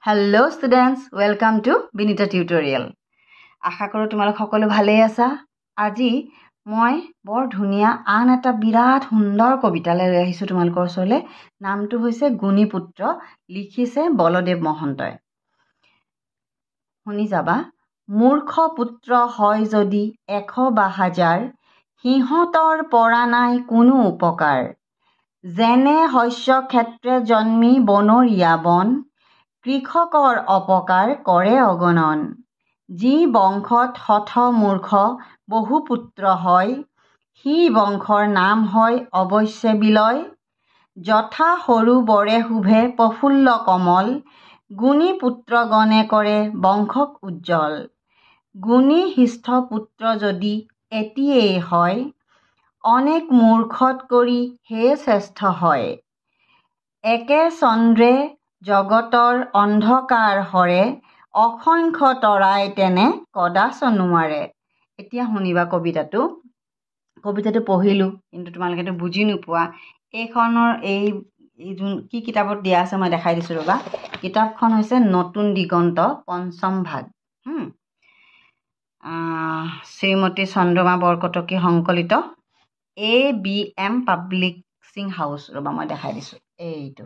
Hello students, welcome to Binita Tutorial. আশা কৰো তোমালোক সকলো ভালেই আছা। আজি মই বৰ ধুনিয়া আন এটা বিৰাট সুন্দৰ কবিতা লৈ আহিছো তোমালোকৰ ওচৰলৈ। নামটো হৈছে গুণীপুত্ৰ, লিখিছে বলদেৱ মহন্তই। শুনি যাবা। মূৰ্খ পুত্ৰ হয় যদি 100 বা 1000, সিহঁতৰ পৰা নাই কোনো উপকাৰ। যেনে শস্য ক্ষেত্ৰে জন্মি বনৰীয়া বন, কৃষকৰ অপকাৰ কৰে অগণন। যি বংশত হঠ মূৰ্খ বহু পুত্ৰ হয়, সি বংশৰ নাম হয় অৱশ্যে বিলয়। যথা সৰু বৰে শুভে প্ৰফুল্ল কমল, গুণী পুত্ৰগণে কৰে বংশক উজ্জ্বল। গুণী শিষ্ঠ পুত্ৰ যদি এটিয়েই হয়, অনেক মূৰ্খত কৰি হে শ্ৰেষ্ঠ হয়। একে চন্দ্ৰে জগতৰ অন্ধকাৰ হৰে, অসংখ্য তৰাই তেনে কদাচ নোৱাৰে। এতিয়া শুনিবা কবিতাটো পঢ়িলোঁ, কিন্তু তোমালোকেতো বুজি নোপোৱা। এইখনৰ কি কিতাপত দিয়া আছে মই দেখাই দিছোঁ ৰ'বা। কিতাপখন হৈছে নতুন দিগন্ত পঞ্চম ভাগ। শ্ৰীমতী চন্দ্ৰমা বৰকটকী সংকলিত ABM পাব্লিচিং হাউচ। ৰ'বা মই দেখাই দিছোঁ এইটো।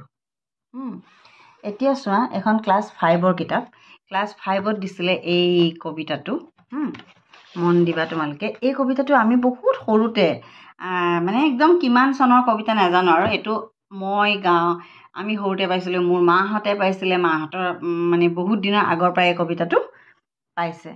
এতিয়া চোৱা, এখন ক্লাছ 5ৰ কিতাপ। ক্লাছ 5ত দিছিলে এই কবিতাটো। মন দিবা তোমালোকে। এই কবিতাটো আমি বহুত সৰুতে মানে একদম কিমান চনৰ কবিতা নাজানো, আৰু এইটো আমি সৰুতে পাইছিলোঁ। মোৰ মাহঁতে পাইছিলে, মাহঁতৰ মানে বহুত দিনৰ আগৰ পৰাই এই কবিতাটো পাইছে।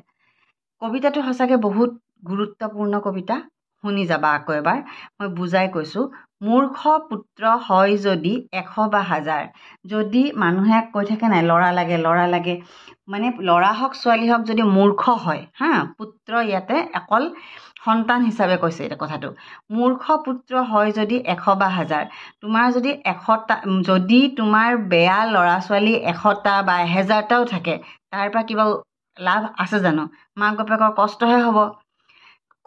কবিতাটো সঁচাকৈ বহুত গুৰুত্বপূৰ্ণ কবিতা। শুনি যাবা আকৌ এবাৰ, মই বুজাই কৈছোঁ। মূৰ্খ পুত্ৰ হয় যদি 100 বা 1000, যদি মানুহে কৈ থাকে নাই ল'ৰা লাগে, মানে ল'ৰা হওক ছোৱালী হওক যদি মূৰ্খ হয়, পুত্ৰ ইয়াতে অকল সন্তান হিচাপে কৈছে এটা কথাটো। মূৰ্খ পুত্ৰ হয় যদি 100 বা 1000, তোমাৰ যদি 100টা, যদি তোমাৰ বেয়া ল'ৰা ছোৱালী 100টা বা 1000টাও থাকে, তাৰ পৰা কিবা লাভ আছে জানো? মাক বাপেকৰ কষ্টহে হ'ব।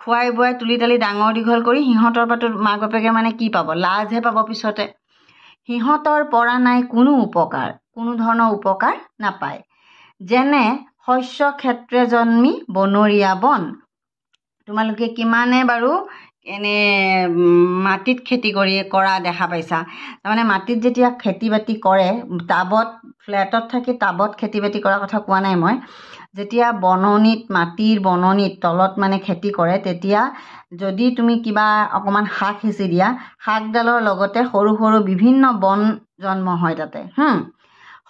খুৱাই বোৱাই তুলি তালি ডাঙৰ দীঘল কৰি সিহঁতৰ পৰা মাক বাপেকে মানে কি পাব? লাজহে পাব পিছতে। সিহঁতৰ পৰা নাই কোনো উপকাৰ, কোনো ধৰণৰ উপকাৰ নাপায়। যেনে শস্য ক্ষেত্ৰে জন্মি বনৰীয়া বন। তোমালোকে কিমানে বাৰু মাটিত খেতি কৰা দেখা পাইছা? তাৰমানে মাটিত যেতিয়া খেতি বাতি কৰে, ফ্লেটত থাকি টাবত খেতি বাতি কৰাৰ কথা কোৱা নাই মই। যেতিয়া মাটিৰ বননিত তলত মানে খেতি কৰে, তেতিয়া যদি তুমি কিবা অকণমান শাক সিঁচি দিয়া, শাকডালৰ লগতে সৰু সৰু বিভিন্ন বন জন্ম হয় তাতে।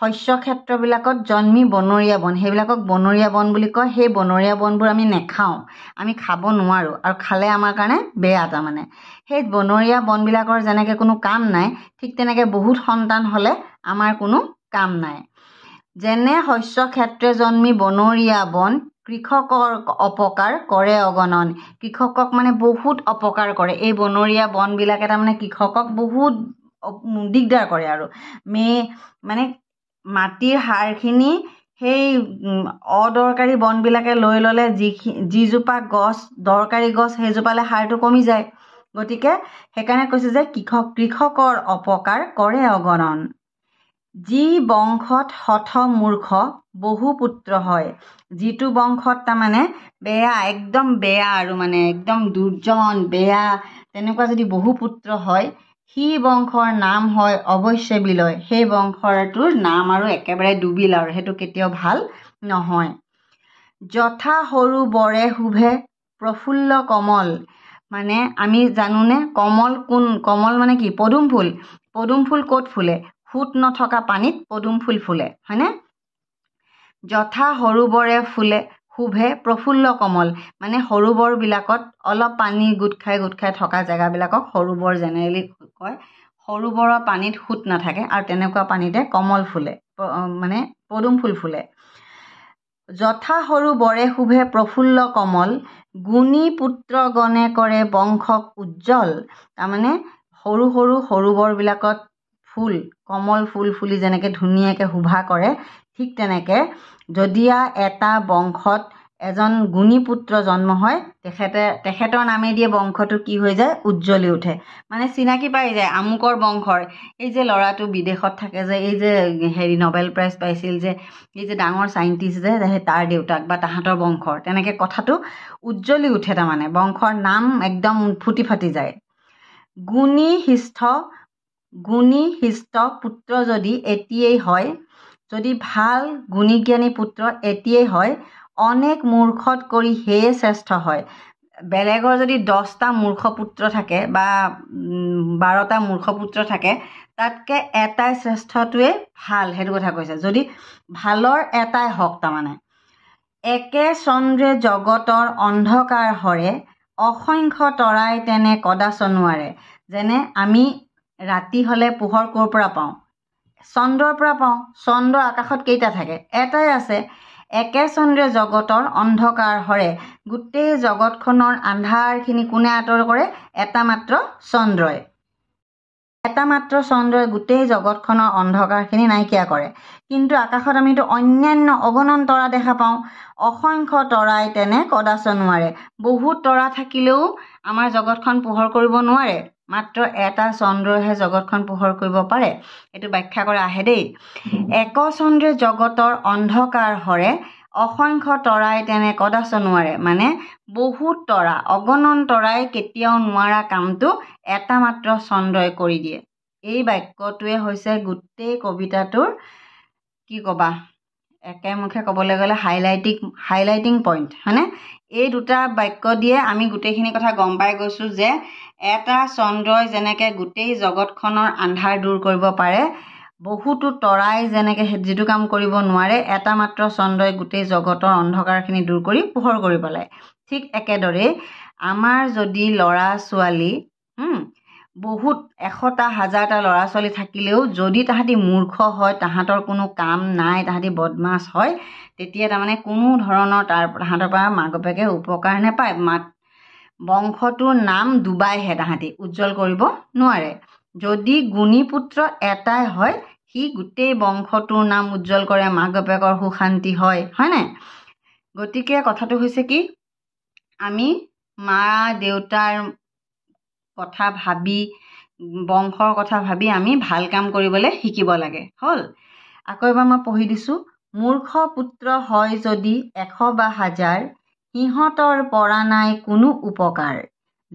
শস্য ক্ষেত্ৰবিলাকত জন্মি বনৰীয়া বন, সেইবিলাকক বনৰীয়া বন বুলি কয়। সেই বনৰীয়া বনবোৰ আমি নেখাওঁ, আমি খাব নোৱাৰোঁ, আৰু খালে আমাৰ কাৰণে বেয়া। তাৰমানে সেই বনৰীয়া বনবিলাকৰ যেনেকৈ কোনো কাম নাই, ঠিক তেনেকৈ বহুত সন্তান হ'লে আমাৰ কোনো কাম নাই। যেনে শস্য ক্ষেত্ৰে জন্মি বনৰীয়া বন, কৃষকৰ অপকাৰ কৰে অগণন। কৃষকক মানে বহুত অপকাৰ কৰে এই বনৰীয়া বনবিলাকে। তাৰমানে কৃষকক বহুত দিগদাৰ কৰে, আৰু মানে মাটিৰ সাৰখিনি সেই অদৰকাৰী বনবিলাকে লৈ ল'লে। যিজোপা গছ দৰকাৰী গছ, সেইজোপালৈ সাৰটো কমি যায়। গতিকে সেইকাৰণে কৈছে যে কৃষকৰ অপকাৰ কৰে অগণন। যি বংশত হঠ মূৰ্খ বহু পুত্ৰ হয়, যিটো বংশত তাৰমানে বেয়া, একদম বেয়া, আৰু মানে একদম দুৰ্জন বেয়া, তেনেকুৱা যদি বহু পুত্ৰ হয়, সি বংশৰ নাম হয় অৱশ্যে বিলয়। সেই বংশটোৰ নাম আৰু একেবাৰে ডুবিল, আৰু সেইটো কেতিয়াও ভাল নহয়। যথা সৰু বৰে শুভে প্ৰফুল্ল কমল। মানে আমি জানোনে কমল মানে কি? পদুম ফুল। পদুম ফুল ক'ত ফুলে? সোঁত নথকা পানীত পদুম ফুল ফুলে, হয়নে? যথা সৰু বৰে শুভে প্ৰফুল্ল কমল, মানে সৰু বৰবিলাকত অলপ পানী গোট খাই থকা জেগাবিলাকক সৰু বৰ জেনেৰেলি কয়। সৰু বৰৰ পানীত সোঁত নাথাকে, আৰু তেনেকুৱা পানীতে কমল ফুলে, মানে পদুম ফুল ফুলে। যথা সৰু বৰে শুভে প্ৰফুল্ল কমল, গুণী পুত্ৰগণে কৰে বংশক উজ্জ্বল। তাৰমানে সৰু বৰবিলাকত কমল ফুল ফুলি যেনেকৈ ধুনীয়াকৈ শোভা কৰে, ঠিক তেনেকৈ যদিয়া এটা বংশত এজন গুণী পুত্ৰ জন্ম হয়, তেখেতৰ নামে দিয়ে বংশটো কি হৈ যায়, উজ্জ্বলি উঠে। মানে চিনাকি পাই যায় আমুকৰ বংশৰ, এই যে ল'ৰাটো বিদেশত থাকে যে, এই যে নবেল প্ৰাইজ পাইছিল যে, এই যে ডাঙৰ চাইণ্টিষ্ট যে, তাৰ দেউতাক বা তাহাঁতৰ বংশৰ, তেনেকৈ কথাটো উজ্জ্বলি উঠে। তাৰমানে বংশৰ নাম একদম ফুটি ফাটি যায়। গুণী হিষ্ট পুত্ৰ যদি এটিয়েই হয়, যদি ভাল গুণীজ্ঞানী পুত্ৰ এটিয়েই হয়, অনেক মূৰ্খত কৰি সেয়ে শ্ৰেষ্ঠ হয়। বেলেগৰ যদি 10টা মূৰ্খ পুত্ৰ থাকে বা 12টা মূৰ্খ পুত্ৰ থাকে, তাতকৈ এটাই শ্ৰেষ্ঠটোৱে ভাল, সেইটো কথা কৈছে। যদি ভালৰ এটাই হওক, তাৰমানে একে চন্দ্ৰে জগতৰ অন্ধকাৰ হৰে, অসংখ্য তৰাই তেনে কদাচ নোৱাৰে। যেনে আমি ৰাতি হ'লে পোহৰ ক'ৰ পৰা পাওঁ, চন্দ্ৰৰ পৰা পাওঁ। চন্দ্ৰ আকাশত কেইটা থাকে, এটাই আছে। একে চন্দ্ৰে জগতৰ অন্ধকাৰ হৰে, গোটেই জগতখনৰ আন্ধাৰখিনি কোনে আঁতৰ কৰে, এটা মাত্ৰ চন্দ্ৰই। এটা মাত্ৰ চন্দ্ৰই গোটেই জগতখনৰ অন্ধকাৰখিনি নাইকিয়া কৰে। কিন্তু আকাশত আমিতো অন্যান্য অগণন তৰা দেখা পাওঁ। অসংখ্য তৰাই তেনে কদাচ নোৱাৰে। বহুত তৰা থাকিলেও আমাৰ জগতখন পোহৰ কৰিব নোৱাৰে, মাত্ৰ এটা চন্দ্ৰইহে জগতখন পোহৰ কৰিব পাৰে। এইটো ব্যাখ্যা কৰা আহে দেই। এক চন্দ্ৰে জগতৰ অন্ধকাৰ হৰে, অসংখ্য তৰাই তেনে কদাচ নোৱাৰে। মানে বহুত তৰা, অগণন তৰাই কেতিয়াও নোৱাৰা কামটো এটা মাত্ৰ চন্দ্ৰই কৰি দিয়ে। এই বাক্যটোৱে হৈছে গোটেই কবিতাটোৰ কি ক'বা, একেমুখে ক'বলৈ গ'লে হাইলাইটিং পইণ্ট, হয়নে? এই দুটা বাক্য দিয়ে আমি গোটেইখিনি কথা গম পাই গৈছোঁ যে এটা চন্দ্ৰই যেনেকৈ গোটেই জগতখনৰ আন্ধাৰ দূৰ কৰিব পাৰে, বহুতো তৰাই যেনেকৈ যিটো কাম কৰিব নোৱাৰে, এটা মাত্ৰ চন্দ্ৰই গোটেই জগতৰ অন্ধকাৰখিনি দূৰ কৰি পোহৰ কৰি পেলায়। ঠিক একেদৰে আমাৰ যদি ল'ৰা ছোৱালী বহুত 100টা 1000টা ল'ৰা ছোৱালী থাকিলেও যদি তাহাঁতি মূৰ্খ হয়, তাহাঁতৰ কোনো কাম নাই, তাহাঁতি বদমাছ হয়, তেতিয়া তাৰমানে কোনো ধৰণৰ তাহাঁতৰ পৰা মাক বাপেকে উপকাৰ নাপায়। বংশটোৰ নাম ডুবাইহে, তাহাঁতি উজ্জ্বল কৰিব নোৱাৰে। যদি গুণী পুত্ৰ এটাই হয়, সি গোটেই বংশটোৰ নাম উজ্জ্বল কৰে, মাক বাপেকৰ সুশান্তি হয়, হয়নে? গতিকে কথাটো হৈছে কি, আমি মা দেউতাৰ কথা ভাবি, বংশৰ কথা ভাবি আমি ভাল কাম কৰিবলৈ শিকিব লাগে। হ'ল, আকৌ এবাৰ মই পঢ়ি দিছোঁ। মূৰ্খ পুত্ৰ হয় যদি 100 বা 1000, সিহঁতৰ পৰা নাই কোনো উপকাৰ।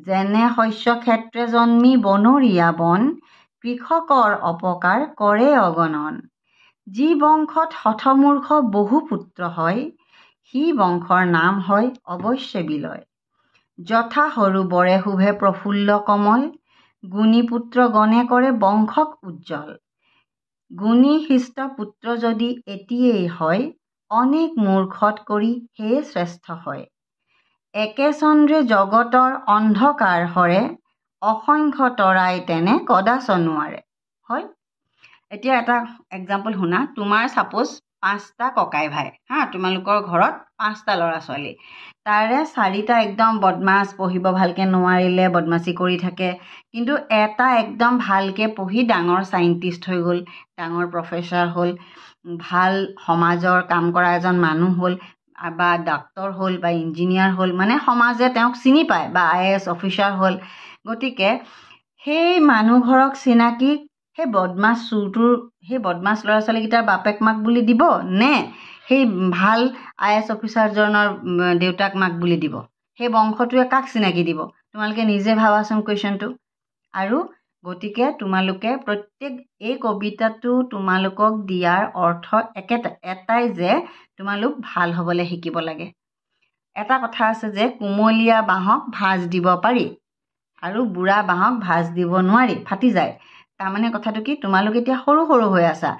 যেনে শস্য ক্ষেত্ৰে জন্মি বনৰীয়া বন, কৃষকৰ অপকাৰ কৰে অগণন। যি বংশত হঠমূৰ্খ বহু পুত্ৰ হয়, সি বংশৰ নাম হয় অৱশ্যে বিলয়। যথা সৰু বৰে শুভে প্ৰফুল্ল কমল, গুণী পুত্ৰ গণে কৰে বংশক উজ্জ্বল। গুণী হিষ্ট পুত্ৰ যদি এটিয়েই হয়, অনেক মূৰ্খত কৰি সেয়ে শ্ৰেষ্ঠ হয়। একে চন্দ্ৰে জগতৰ অন্ধকাৰ হৰে, অসংখ্য তৰাই তেনে কদাচ নোৱাৰে। হয়, এতিয়া এটা এক্সাম্পল শুনা। তোমাৰ ছাপ'জ 5টা ককাই ভাই, তোমালোকৰ ঘৰত 5টা ল'ৰা ছোৱালী, তাৰে 4টা একদম বদমাছ, পঢ়িব ভালকৈ নোৱাৰিলে, বদমাছি কৰি থাকে। কিন্তু এটা একদম ভালকৈ পঢ়ি ডাঙৰ চাইণ্টিষ্ট হৈ গ'ল, ডাঙৰ প্ৰফেচাৰ হ'ল, ভাল সমাজৰ কাম কৰা এজন মানুহ হ'ল, বা ডাক্তৰ হ'ল বা ইঞ্জিনিয়াৰ হ'ল, মানে সমাজে তেওঁক চিনি পায়, বা IAS অফিচাৰ হ'ল। গতিকে সেই মানুহঘৰক চিনাকি সেই বদমাছ সেই বদমাছ ল'ৰা ছোৱালীকেইটাৰ বাপেক মাক বুলি দিব, নে সেই ভাল IAS অফিচাৰজনৰ দেউতাক মাক বুলি দিব? সেই বংশটোৱে কাক চিনাকি দিব? তোমালোকে নিজে ভাবাচোন কুৱেশ্যনটো। আৰু গতিকে তোমালোকে এই কবিতাটো তোমালোকক দিয়াৰ অৰ্থ এটাই যে তোমালোক ভাল হ'বলৈ শিকিব লাগে। এটা কথা আছে যে কুমলীয়া বাঁহক ভাঁজ দিব পাৰি আৰু বুঢ়া বাঁহক ভাঁজ দিব নোৱাৰি, ফাটি যায়। তাৰমানে কথাটো কি, তোমালোক এতিয়া সৰু সৰু হৈ আছা,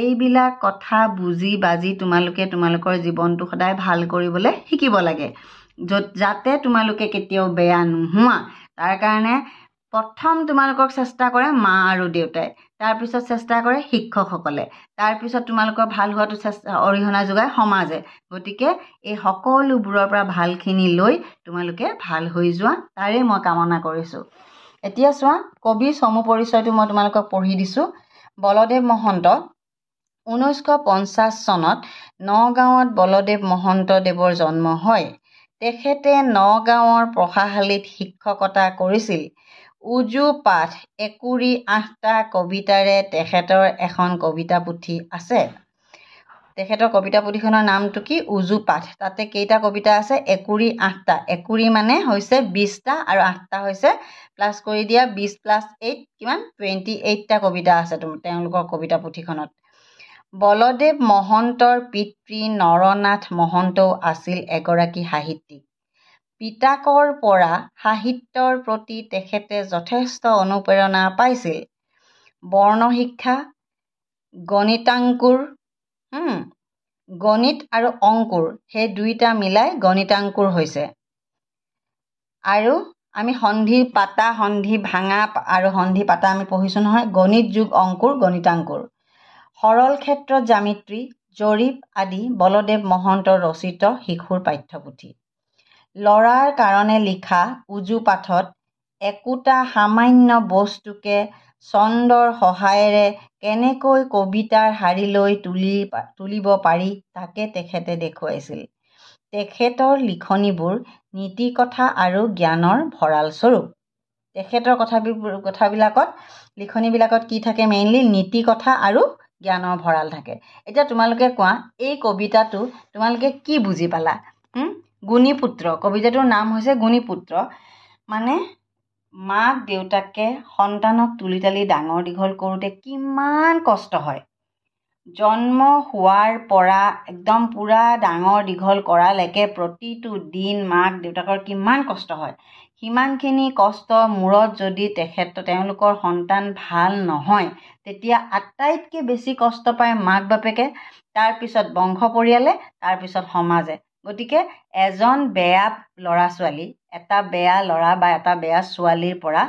এইবিলাক কথা বুজি বাজি তোমালোকে তোমালোকৰ জীৱনটো সদায় ভাল কৰিবলৈ শিকিব লাগে, যাতে তোমালোকে কেতিয়াও বেয়া নোহোৱা। তাৰ কাৰণে প্ৰথম তোমালোকক চেষ্টা কৰে মা আৰু দেউতাই, তাৰপিছত চেষ্টা কৰে শিক্ষকসকলে, তাৰপিছত তোমালোকৰ ভাল হোৱাটো অৰিহণা যোগায় সমাজে। গতিকে এই সকলোবোৰৰ পৰা ভালখিনি লৈ তোমালোকে ভাল হৈ যোৱা, তাৰে মই কামনা কৰিছোঁ। এতিয়া চোৱা, কবিৰ চমু পৰিচয়টো মই তোমালোকক পঢ়ি দিছোঁ। বলদেৱ মহন্ত 1950 চনত নগাঁৱত বলদেৱ মহন্তদেৱৰ জন্ম হয়। তেখেতে নগাঁৱৰ পঢ়াশালীত শিক্ষকতা কৰিছিল। উজু পাঠ একুৰি 8টা কবিতাৰে তেখেতৰ এখন কবিতা পুথি আছে। তেখেতৰ কবিতা পুথিখনৰ নামটো কি? উজু পাঠ। তাতে কেইটা কবিতা আছে? একুৰি 8টা। একুৰি মানে হৈছে 20টা আৰু 8টা হৈছে প্লাছ কৰি দিয়া 20 + 8 কিমান? 28টা কবিতা আছে তেওঁলোকৰ কবিতা পুথিখনত। বলদেৱ মহন্তৰ পিতৃ নৰনাথ মহন্তও আছিল এগৰাকী সাহিত্যিক। পিতাকৰ পৰা সাহিত্যৰ প্ৰতি তেখেতে যথেষ্ট অনুপ্ৰেৰণা পাইছিল। বৰ্ণশিক্ষা, গণিতাংকুৰ, গণিত আৰু অংকুৰ সেই দুইটা মিলাই গণিতাংকুৰ হৈছে। আৰু আমি সন্ধি পাতা, সন্ধি ভাঙা আৰু সন্ধি পাতা আমি পঢ়িছোঁ নহয়। গণিত যোগ অংকুৰ, গণিতাংকুৰ। সৰল ক্ষেত্ৰত জ্যামিতি, জৰীপ আদি বলদেৱ মহন্তৰ ৰচিত শিশুৰ পাঠ্যপুথি। ল'ৰাৰ কাৰণে লিখা উজু পাঠত একোটা সামান্য বস্তুকে ছন্দৰ সহায়েৰে কেনেকৈ কবিতাৰ শাৰীলৈ তুলিব পাৰি তাকে তেখেতে দেখুৱাইছিল। তেখেতৰ লিখনিবোৰ নীতিকথা আৰু জ্ঞানৰ ভঁৰাল স্বৰূপ। তেখেতৰ কথাবিলাকত লিখনিবিলাকত কি থাকে? মেইনলি নীতিকথা আৰু জ্ঞানৰ ভঁৰাল থাকে। এতিয়া তোমালোকে কোৱা, এই কবিতাটো তোমালোকে কি বুজি পালা? গুণীপুত্ৰ। কবিতাটোৰ নাম হৈছে গুণীপুত্ৰ। মানে মাক দেউতাকে সন্তানক তুলি তালি ডাঙৰ দীঘল কৰোঁতে কিমান কষ্ট হয়। জন্ম হোৱাৰ পৰা একদম পূৰা ডাঙৰ দীঘল কৰালৈকে প্ৰতিটো দিন মাক দেউতাকৰ কিমান কষ্ট হয়। সিমানখিনি কষ্ট মূৰত যদি তেওঁলোকৰ সন্তান ভাল নহয়, তেতিয়া আটাইতকৈ বেছি কষ্ট পায় মাক বাপেকে, তাৰপিছত বংশ পৰিয়ালে, তাৰপিছত সমাজে। গতিকে এজন বেয়া ল'ৰা ছোৱালী, এটা বেয়া ল'ৰা বা এটা বেয়া ছোৱালীৰ পৰা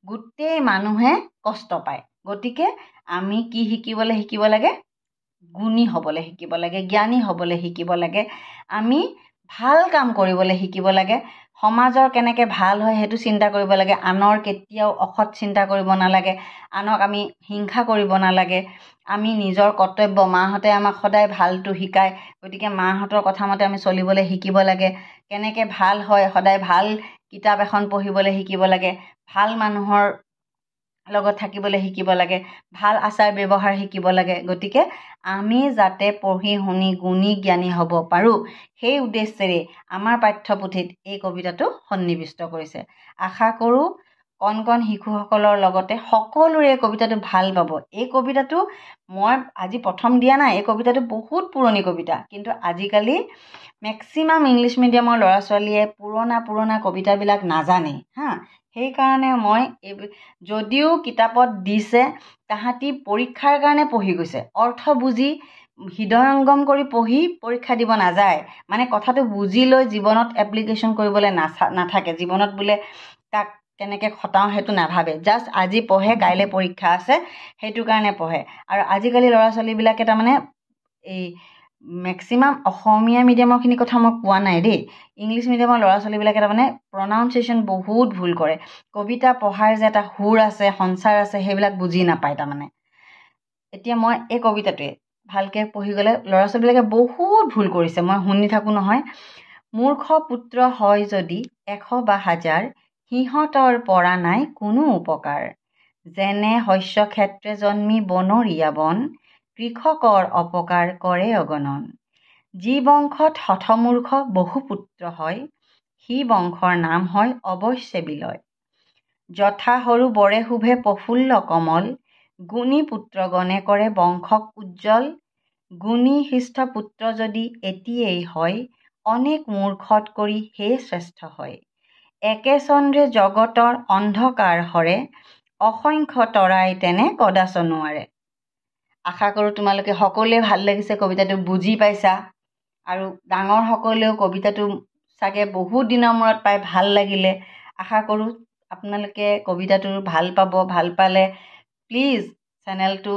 গোটেই মানুহে কষ্ট পায়। গতিকে আমি কি শিকিব লাগে? গুণী হ'বলৈ শিকিব লাগে, জ্ঞানী হ'বলৈ শিকিব লাগে। আমি ভাল কাম কৰিবলৈ শিকিব লাগে। সমাজৰ কেনেকৈ ভাল হয় সেইটো চিন্তা কৰিব লাগে। আনৰ কেতিয়াও অসৎ চিন্তা কৰিব নালাগে। আনক আমি হিংসা কৰিব নালাগে। আমি নিজৰ কৰ্তব্য, মাহঁতে আমাক সদায় ভালটো শিকায়। গতিকে মাহঁতৰ কথা মতে আমি চলিবলৈ শিকিব লাগে। কেনেকৈ ভাল হয়, সদায় ভাল কিতাপ এখন পঢ়িবলৈ শিকিব লাগে। ভাল মানুহৰ লগত থাকিবলৈ শিকিব লাগে। ভাল আচাৰ ব্যৱহাৰ শিকিব লাগে। গতিকে আমি যাতে পঢ়ি শুনি গুণী জ্ঞানী হ'ব পাৰোঁ, সেই উদ্দেশ্যেৰে আমাৰ পাঠ্যপুথিত এই কবিতাটো সন্নিৱিষ্ট কৰিছে। আশা কৰোঁ কণ কণ শিশুসকলৰ লগতে সকলোৰে এই কবিতাটো ভাল পাব। এই কবিতাটো মই আজি প্ৰথম দিয়া নাই। এই কবিতাটো বহুত পুৰণি কবিতা, কিন্তু আজিকালি মেক্সিমাম ইংলিছ মিডিয়ামৰ ল'ৰা ছোৱালীয়ে পুৰণা কবিতাবিলাক নাজানে। সেইকাৰণে মই যদিও কিতাপত দিছে, তাহাঁতি পৰীক্ষাৰ কাৰণে পঢ়ি গৈছে। অৰ্থ বুজি হৃদয়ংগম কৰি পঢ়ি পৰীক্ষা দিব নাযায়। মানে কথাটো বুজি লৈ জীৱনত এপ্লিকেশ্যন কৰিবলৈ নাথাকে। জীৱনত বোলে তাক কেনেকৈ খটাওঁ সেইটো নাভাবে। জাষ্ট আজি পঢ়ে, কাইলৈ পৰীক্ষা আছে, সেইটো কাৰণে পঢ়ে। আৰু আজিকালি ল'ৰা ছোৱালীবিলাকে তাৰমানে এই মেক্সিমাম অসমীয়া মিডিয়ামৰখিনি কথা মই কোৱা নাই দেই। ইংলিছ মিডিয়ামৰ ল'ৰা ছোৱালীবিলাকে তাৰমানে প্ৰনাউন্সিয়েশ্যন বহুত ভুল কৰে। কবিতা পঢ়াৰ যে এটা সুৰ আছে, সঞ্চাৰ আছে, সেইবিলাক বুজি নাপায় তাৰমানে। এতিয়া মই এই কবিতাটোৱে ভালকৈ পঢ়ি গ'লে ল'ৰা ছোৱালীবিলাকে বহুত ভুল কৰিছে, মই শুনি থাকোঁ নহয়। মূৰ্খ পুত্ৰ হয় যদি 100 বা 1000, সিহঁতৰ পৰা নাই কোনো উপকাৰ। যেনে শস্য ক্ষেত্ৰে জন্মি বনৰীয়া বন, কৃষকৰ অপকাৰ কৰে অগণন। যি বংশত হঠমূৰ্খ বহু পুত্ৰ হয়, সি বংশৰ নাম হয় অৱশ্যে বিলয়। যথা সৰু বৰে শুভে প্ৰফুল্ল কমল, গুণী পুত্ৰগণে কৰে বংশক উজ্জ্বল। গুণী হৃষ্ট পুত্ৰ যদি এটিয়েই হয়, অনেক মূৰ্খত কৰি হে শ্ৰেষ্ঠ হয়। একে চন্দ্ৰে জগতৰ অন্ধকাৰ হৰে, অসংখ্য তৰাই তেনে কদাচ নোৱাৰে। আশা কৰোঁ তোমালোকে সকলোৱে ভাল লাগিছে, কবিতাটো বুজি পাইছা। আৰু ডাঙৰ সকলেও কবিতাটো চাগে বহুত দিনৰ মূৰত পাই ভাল লাগিলে। আশা কৰোঁ আপোনালোকে কবিতাটো ভাল পাব। ভাল পালে প্লিজ চেনেলটো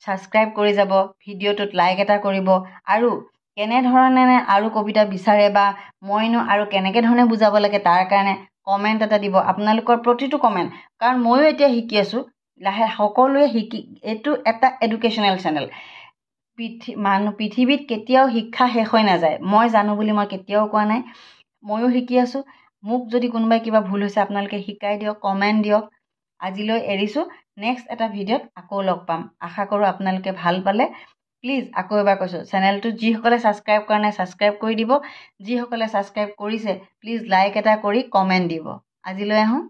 ছাবস্ক্ৰাইব কৰি যাব, ভিডিঅ'টোত লাইক এটা কৰিব, আৰু কেনেধৰণে আৰু কবিতা বিচাৰে বা মইনো আৰু কেনেকৈ ধৰণে বুজাব লাগে তাৰ কাৰণে কমেণ্ট এটা দিব। আপোনালোকৰ প্ৰতিটো কমেণ্ট, কাৰণ ময়ো এতিয়া শিকি আছোঁ, সকলোৱে এইটো এটা এডুকেশ্যনেল চেনেল। পৃথিৱীত কেতিয়াও শিক্ষা শেষ হৈ নাযায়। মই জানো বুলি মই কেতিয়াও কোৱা নাই, ময়ো শিকি আছোঁ। মোক যদি কোনোবাই কিবা ভুল হৈছে আপোনালোকে শিকাই দিয়ক, কমেণ্ট দিয়ক। আজিলৈ এৰিছোঁ, নেক্সট এটা ভিডিঅ'ত আকৌ লগ পাম। আশা কৰোঁ আপোনালোকে ভাল পালে। প্লিজ আকৌ এবাৰ কৈছোঁ, চেনেলটো যিসকলে ছাবস্ক্ৰাইব কৰা নাই ছাবস্ক্ৰাইব কৰি দিব, যিসকলে ছাবস্ক্ৰাইব কৰিছে প্লিজ লাইক এটা কৰি কমেণ্ট দিব। আজিলৈ আহোঁ।